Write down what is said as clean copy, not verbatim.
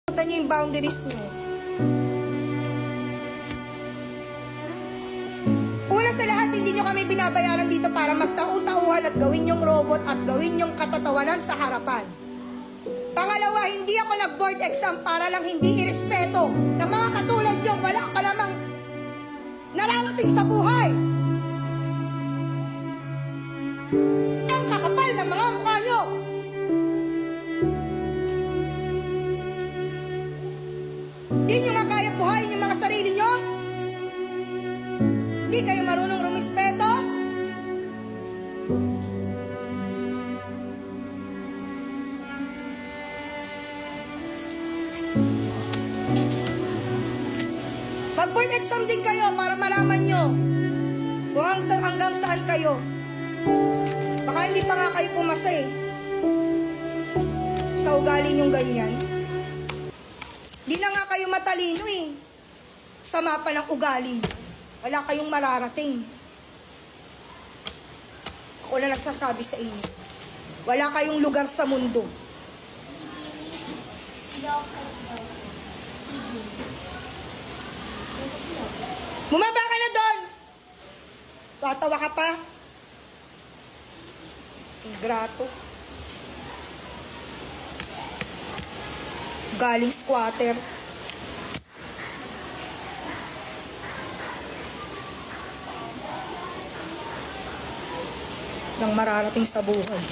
Punta nyo yung boundaries nyo. Una sa lahat, hindi nyo kami binabayaran dito para magtau-tauhan at gawin yung robot at gawin yung katatawanan sa harapan. Pangalawa, hindi ako nag-board exam para lang hindi irespeto ng mga katulad nyo. Wala ka lamang nararating sa buhay. Ang kakapal ng mga mukha nyo. Hindi nyo nga kaya buhayin yung mga sarili nyo? Hindi kayo marunong rumispeto? Mag-board exam din kayo para malaman nyo kung hanggang saan kayo. Baka hindi pa nga kayo pumasa eh. Sa ugali nyong ganyan. Di na nga kayo matalino eh. Sama pa ng ugali. Wala kayong mararating. Ako na nagsasabi sa inyo. Wala kayong lugar sa mundo. Bumaba ka na doon! Tatawa ka pa? Ingrato. Galing squatter. Nang mararating sa buhay.